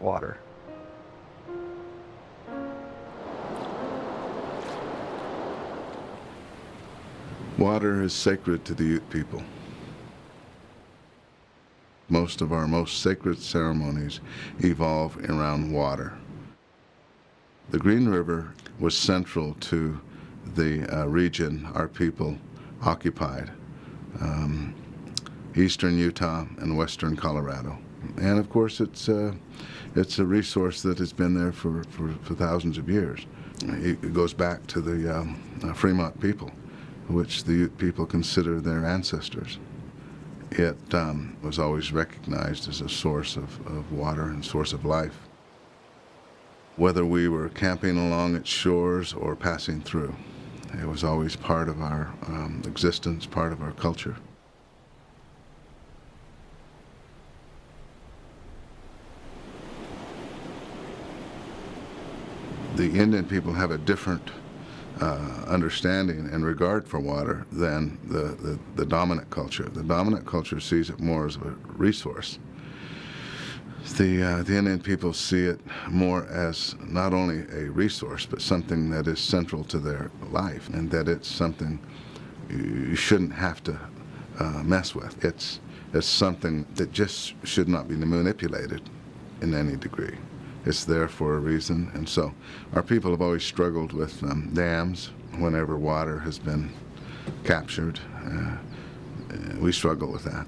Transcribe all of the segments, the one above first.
water. Water is sacred to the Ute people. Most of our most sacred ceremonies evolve around water. The Green River was central to the region our people occupied, eastern Utah and western Colorado. And of course it's a resource that has been there for thousands of years. It goes back to the Fremont people, which the Ute people consider their ancestors. It was always recognized as a source of water and source of life, whether we were camping along its shores or passing through. It was always part of our existence, part of our culture. The Indian people have a different understanding and regard for water than the dominant culture. The dominant culture sees it more as a resource. The Indian people see it more as not only a resource, but something that is central to their life, and that it's something you shouldn't have to mess with. It's something that just should not be manipulated in any degree. It's there for a reason, and so our people have always struggled with dams whenever water has been captured. We struggle with that.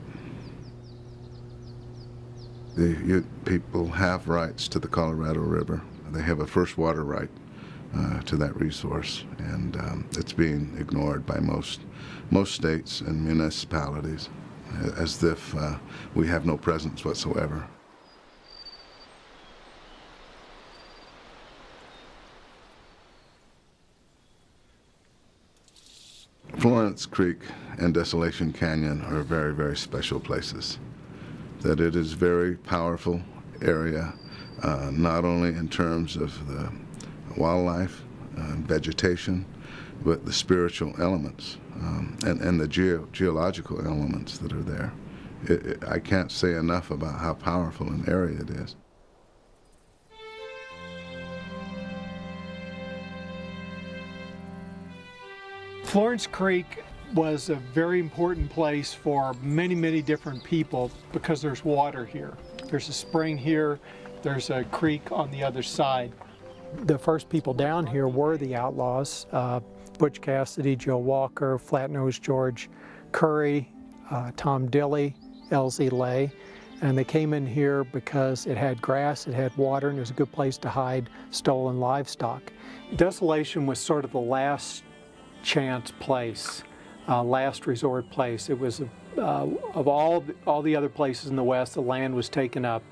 The Ute people have rights to the Colorado River. They have a first water right to that resource, and it's being ignored by most states and municipalities, as if we have no presence whatsoever. Florence Creek and Desolation Canyon are very, very special places. That it is a very powerful area, not only in terms of the wildlife and vegetation, but the spiritual elements and the geological elements that are there. I can't say enough about how powerful an area it is. Florence Creek was a very important place for many, many different people because there's water here. There's a spring here, there's a creek on the other side. The first people down here were the outlaws, Butch Cassidy, Joe Walker, Flatnose George Curry, Tom Dilley, Elsie Lay, and they came in here because it had grass, it had water, and it was a good place to hide stolen livestock. Desolation was sort of the last chance place, last resort place. It was of all the other places in the West, the land was taken up.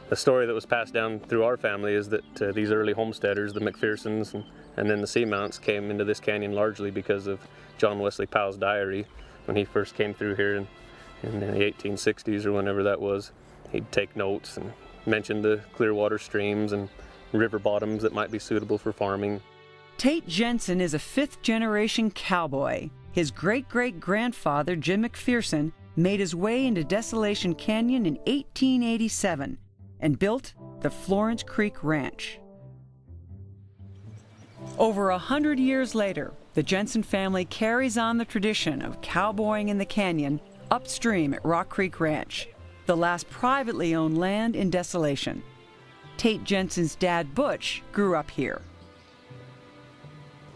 The story that was passed down through our family is that these early homesteaders, the McPhersons and then the Seamounts, came into this canyon largely because of John Wesley Powell's diary. When he first came through here in the 1860s or whenever that was, he'd take notes and mention the clear water streams and river bottoms that might be suitable for farming. Tate Jensen is a fifth-generation cowboy. His great-great-grandfather, Jim McPherson, made his way into Desolation Canyon in 1887 and built the Florence Creek Ranch. Over 100 years later, the Jensen family carries on the tradition of cowboying in the canyon upstream at Rock Creek Ranch, the last privately owned land in Desolation. Tate Jensen's dad, Butch, grew up here.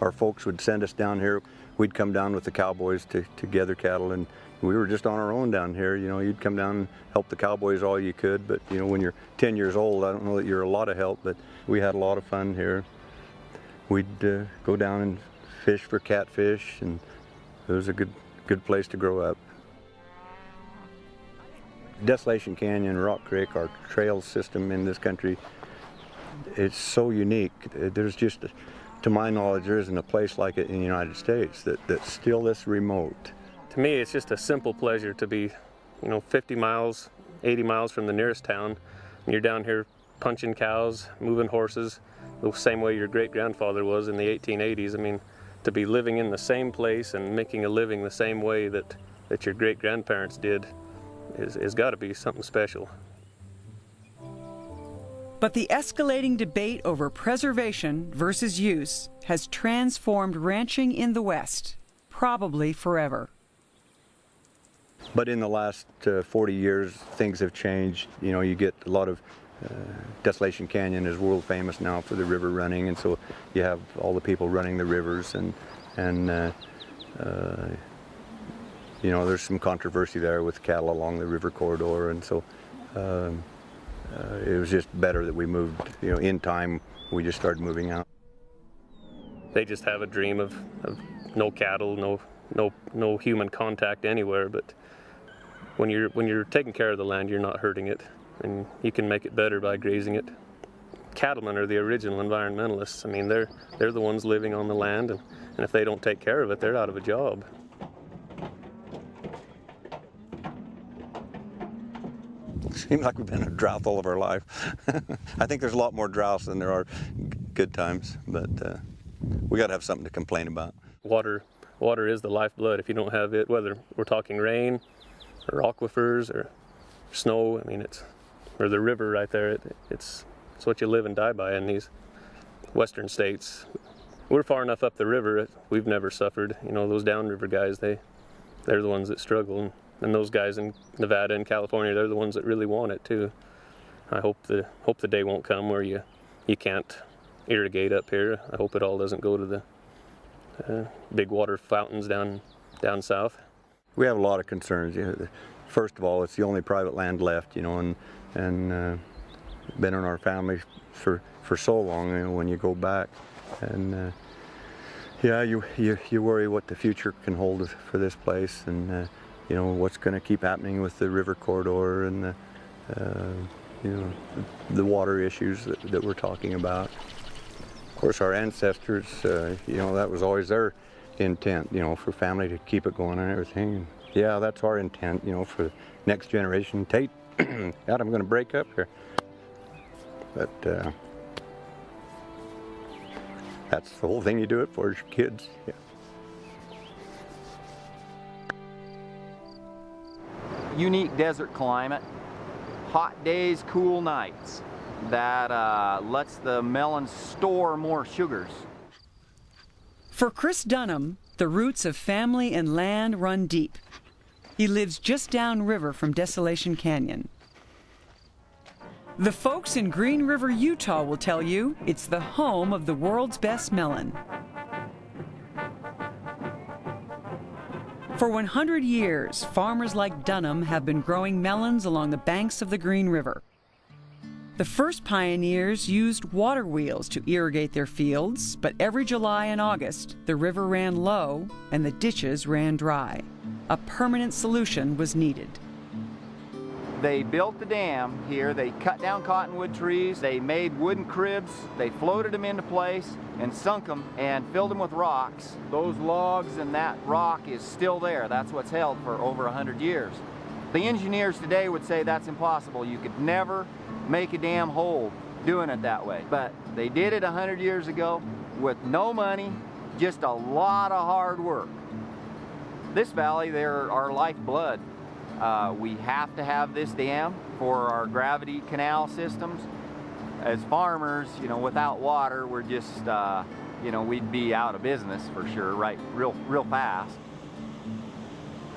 Our folks would send us down here. We'd come down with the cowboys to gather cattle, and we were just on our own down here. You know, you'd come down and help the cowboys all you could, but you know, when you're 10 years old, I don't know that you're a lot of help, but we had a lot of fun here. We'd go down and fish for catfish, and it was a good place to grow up. Desolation Canyon, Rock Creek, our trail system in this country, it's so unique. There's just, to my knowledge, there isn't a place like it in the United States that's still this remote. To me, it's just a simple pleasure to be, 50 miles, 80 miles from the nearest town. And you're down here punching cows, moving horses, the same way your great-grandfather was in the 1880s. I mean, to be living in the same place and making a living the same way that your great-grandparents did is got to be something special. But the escalating debate over preservation versus use has transformed ranching in the West, probably forever. But in the last 40 years, things have changed. You know, you get a lot of Desolation Canyon is world famous now for the river running, and so you have all the people running the rivers, and you know, there's some controversy there with cattle along the river corridor, and so it was just better that we moved. You know, in time, we just started moving out. They just have a dream of no cattle, no human contact anywhere. But when you're taking care of the land, you're not hurting it, and you can make it better by grazing it. Cattlemen are the original environmentalists. I mean, they're the ones living on the land, and if they don't take care of it, they're out of a job. Seems like we've been in a drought all of our life. I think there's a lot more droughts than there are good times, but we got to have something to complain about. Water Water is the lifeblood. If you don't have it, whether we're talking rain or aquifers or snow, I mean, or the river right there, it's what you live and die by in these western states. We're far enough up the river, we've never suffered. You know, those downriver guys, they're the ones that struggle. And those guys in Nevada and California, they're the ones that really want it too. I hope the day won't come where you can't irrigate up here. I hope it all doesn't go to the big water fountains down south. We have a lot of concerns. You know, first of all, it's the only private land left, you know, and been in our family for so long, you know, when you go back. And yeah, you worry what the future can hold for this place, and you know, what's going to keep happening with the river corridor and the you know, the water issues that we're talking about. Of course, our ancestors, you know, that was always their intent, you know, for family to keep it going and everything. Yeah, that's our intent, you know, for the next generation. Tate, God, I'm going to break up here. But that's the whole thing you do it for, is your kids. Yeah. Unique desert climate, hot days, cool nights. That lets the melons store more sugars. For Chris Dunham, the roots of family and land run deep. He lives just downriver from Desolation Canyon. The folks in Green River, Utah will tell you it's the home of the world's best melon. For 100 years, farmers like Dunham have been growing melons along the banks of the Green River. The first pioneers used water wheels to irrigate their fields, but every July and August, the river ran low and the ditches ran dry. A permanent solution was needed. They built the dam here, they cut down cottonwood trees, they made wooden cribs, they floated them into place and sunk them and filled them with rocks. Those logs and that rock is still there. That's what's held for over 100 years. The engineers today would say that's impossible. You could never make a dam hold doing it that way. But they did it 100 years ago with no money, just a lot of hard work. This valley, they're our lifeblood. We have to have this dam for our gravity canal systems. As farmers, you know, without water, we're just, you know, we'd be out of business for sure, right, real fast.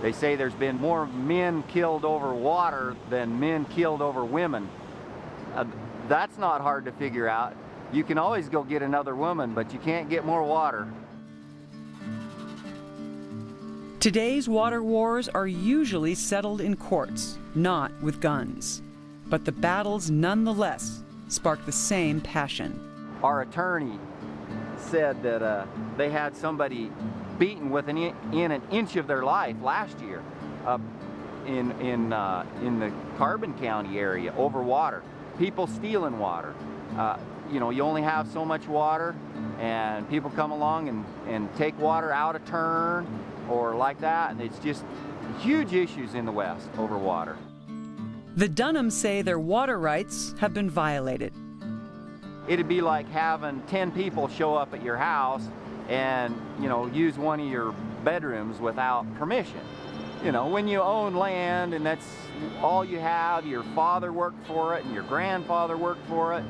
They say there's been more men killed over water than men killed over women. That's not hard to figure out. You can always go get another woman, but you can't get more water. Today's water wars are usually settled in courts, not with guns. But the battles nonetheless spark the same passion. Our attorney said that they had somebody beaten within an inch of their life last year in the Carbon County area over water. People stealing water. You know, you only have so much water, and people come along and take water out of turn or like that, and it's just huge issues in the West over water. The Dunhams say their water rights have been violated. It'd be like having 10 people show up at your house and, you know, use one of your bedrooms without permission. You know, when you own land and that's all you have, your father worked for it and your grandfather worked for it,